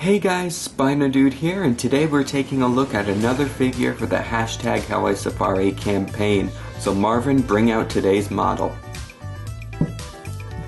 Hey guys, SpinoDude here, and today we're taking a look at another figure for the hashtag #HowISafari campaign. So Marvin, bring out today's model.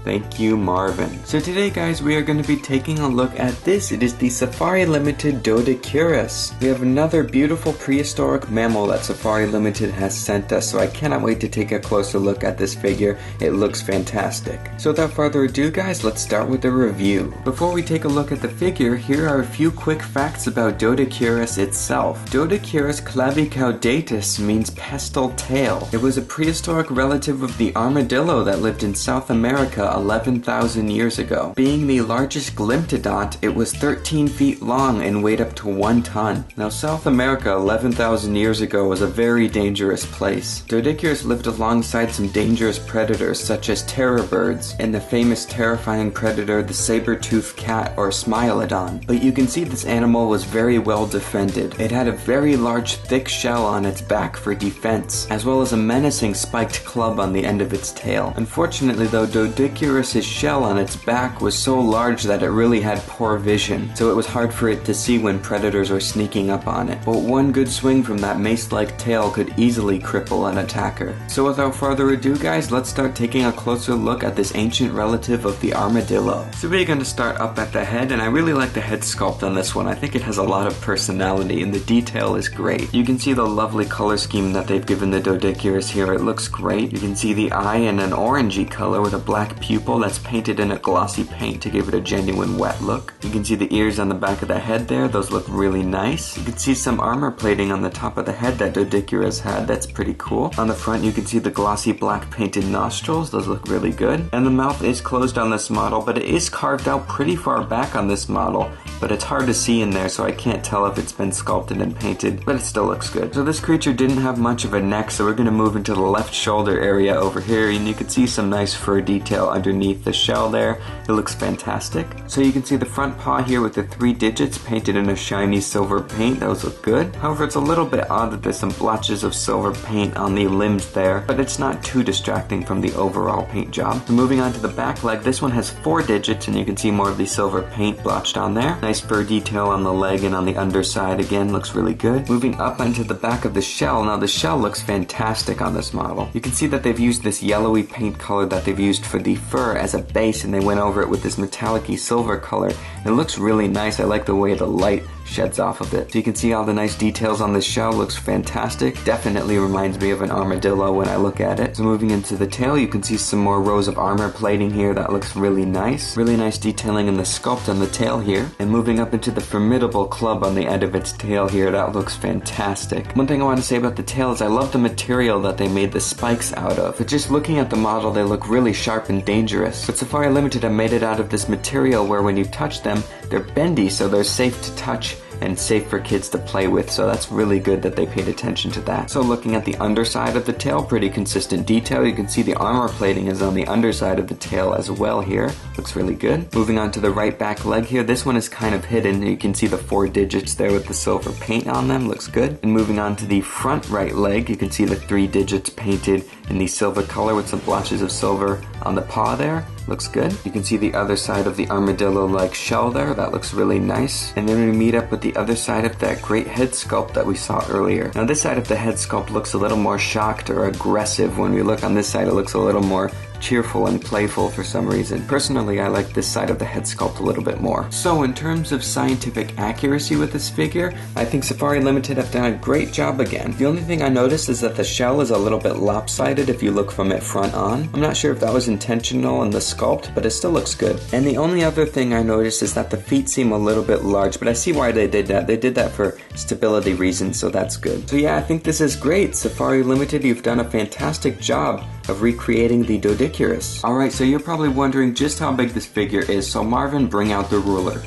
Thank you, Marvin. So today, guys, we are going to be taking a look at this. It is the Safari Limited Doedicurus. We have another beautiful prehistoric mammal that Safari Limited has sent us, so I cannot wait to take a closer look at this figure. It looks fantastic. So without further ado, guys, let's start with the review. Before we take a look at the figure, here are a few quick facts about Doedicurus itself. Doedicurus clavicaudatus means pestle tail. It was a prehistoric relative of the armadillo that lived in South America 11,000 years ago. Being the largest glyptodont, it was 13 feet long and weighed up to 1 ton. Now, South America 11,000 years ago was a very dangerous place. Doedicurus lived alongside some dangerous predators such as terror birds and the famous terrifying predator the saber-toothed cat or Smilodon. But you can see this animal was very well defended. It had a very large thick shell on its back for defense, as well as a menacing spiked club on the end of its tail. Unfortunately though, Doedicurus' shell on its back was so large that it really had poor vision, so it was hard for it to see when predators were sneaking up on it. But one good swing from that mace-like tail could easily cripple an attacker. So without further ado, guys, let's start taking a closer look at this ancient relative of the armadillo. So we're going to start up at the head, and I really like the head sculpt on this one. I think it has a lot of personality, and the detail is great. You can see the lovely color scheme that they've given the Doedicurus here. It looks great. You can see the eye in an orangey color with a black pupil that's painted in a glossy paint to give it a genuine wet look. You can see the ears on the back of the head there. Those look really nice. You can see some armor plating on the top of the head that Doedicurus had. That's pretty cool. On the front you can see the glossy black painted nostrils. Those look really good. And the mouth is closed on this model, but it is carved out pretty far back on this model. But it's hard to see in there, so I can't tell if it's been sculpted and painted, but it still looks good. So this creature didn't have much of a neck, so we're going to move into the left shoulder area over here, and you can see some nice fur detail underneath the shell there. It looks fantastic. So you can see the front paw here with the 3 digits painted in a shiny silver paint. Those look good. However, it's a little bit odd that there's some blotches of silver paint on the limbs there, but it's not too distracting from the overall paint job. So moving on to the back leg, this one has 4 digits, and you can see more of the silver paint blotched on there. Nice fur detail on the leg and on the underside, again, looks really good. Moving up onto the back of the shell, now the shell looks fantastic on this model. You can see that they've used this yellowy paint color that they've used for the fur as a base, and they went over it with this metallic-y silver color. It looks really nice. I like the way the light sheds off of it. So you can see all the nice details on the shell. Looks fantastic. Definitely reminds me of an armadillo when I look at it. So moving into the tail, you can see some more rows of armor plating here. That looks really nice. Really nice detailing in the sculpt on the tail here. And moving up into the formidable club on the end of its tail here. That looks fantastic. One thing I want to say about the tail is I love the material that they made the spikes out of. But just looking at the model, they look really sharp and dangerous. But Safari Limited have made it out of this material where when you touch them, they're bendy, so they're safe to touch and safe for kids to play with, so that's really good that they paid attention to that. So looking at the underside of the tail, pretty consistent detail. You can see the armor plating is on the underside of the tail as well here. Looks really good. Moving on to the right back leg here, this one is kind of hidden. You can see the 4 digits there with the silver paint on them. Looks good. And moving on to the front right leg, you can see the 3 digits painted in the silver color with some blotches of silver on the paw there. Looks good. You can see the other side of the armadillo-like shell there. That looks really nice. And then we meet up with the other side of that great head sculpt that we saw earlier. Now this side of the head sculpt looks a little more shocked or aggressive. When we look on this side, it looks a little more cheerful and playful for some reason. Personally, I like this side of the head sculpt a little bit more. So in terms of scientific accuracy with this figure, I think Safari Limited have done a great job again. The only thing I noticed is that the shell is a little bit lopsided if you look from it front on. I'm not sure if that was intentional in the sculpt, but it still looks good. And the only other thing I noticed is that the feet seem a little bit large, but I see why they did that. They did that for stability reasons, so that's good. So yeah, I think this is great. Safari Limited, you've done a fantastic job of recreating the Doedicurus. Alright, so you're probably wondering just how big this figure is, so Marvin, bring out the ruler.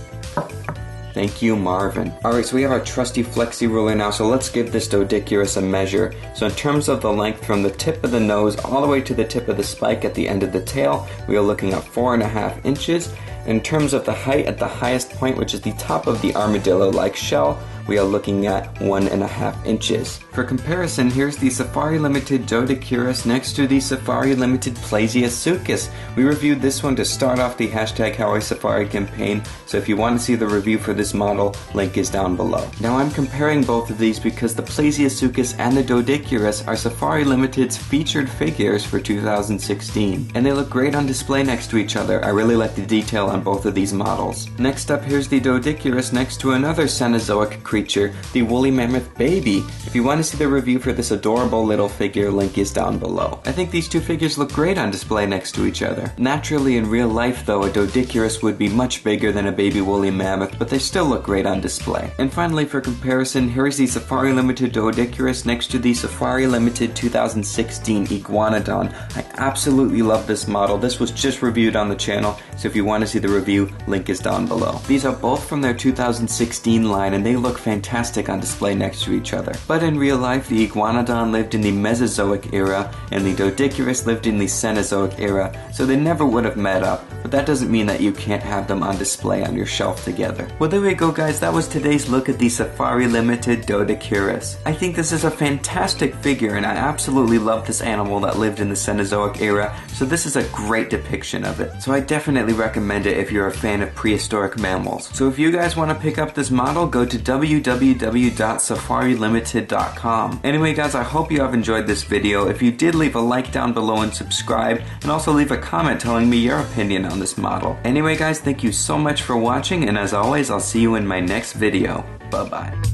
Thank you, Marvin. Alright, so we have our trusty flexi ruler now, so let's give this Doedicurus a measure. So in terms of the length from the tip of the nose all the way to the tip of the spike at the end of the tail, we are looking at 4.5 inches. In terms of the height at the highest point, which is the top of the armadillo-like shell, we are looking at 1.5 inches. For comparison, here's the Safari Limited Doedicurus next to the Safari Limited Plesiosuchus. We reviewed this one to start off the #HowISafari campaign, so if you want to see the review for this model, link is down below. Now I'm comparing both of these because the Plesiosuchus and the Doedicurus are Safari Limited's featured figures for 2016, and they look great on display next to each other. I really like the detail on both of these models. Next up, here's the Doedicurus next to another Cenozoic creature, the woolly mammoth baby. If you want to see the review for this adorable little figure, link is down below. I think these two figures look great on display next to each other. Naturally, in real life though, a Doedicurus would be much bigger than a baby woolly mammoth, but they still look great on display. And finally, for comparison, here is the Safari Limited Doedicurus next to the Safari Limited 2016 Iguanodon. I absolutely love this model. This was just reviewed on the channel, so if you want to see the review, link is down below. These are both from their 2016 line, and they look fantastic on display next to each other. But in real life, the Iguanodon lived in the Mesozoic era, and the Doedicurus lived in the Cenozoic era, so they never would have met up, but that doesn't mean that you can't have them on display on your shelf together. Well, there we go guys, that was today's look at the Safari Limited Doedicurus. I think this is a fantastic figure, and I absolutely love this animal that lived in the Cenozoic era, so this is a great depiction of it. So I definitely recommend it if you're a fan of prehistoric mammals. So if you guys want to pick up this model, go to www.safarilimited.com. Anyway guys, I hope you have enjoyed this video. If you did, leave a like down below and subscribe, and also leave a comment telling me your opinion on this model. Anyway guys, thank you so much for watching, and as always, I'll see you in my next video. Bye bye.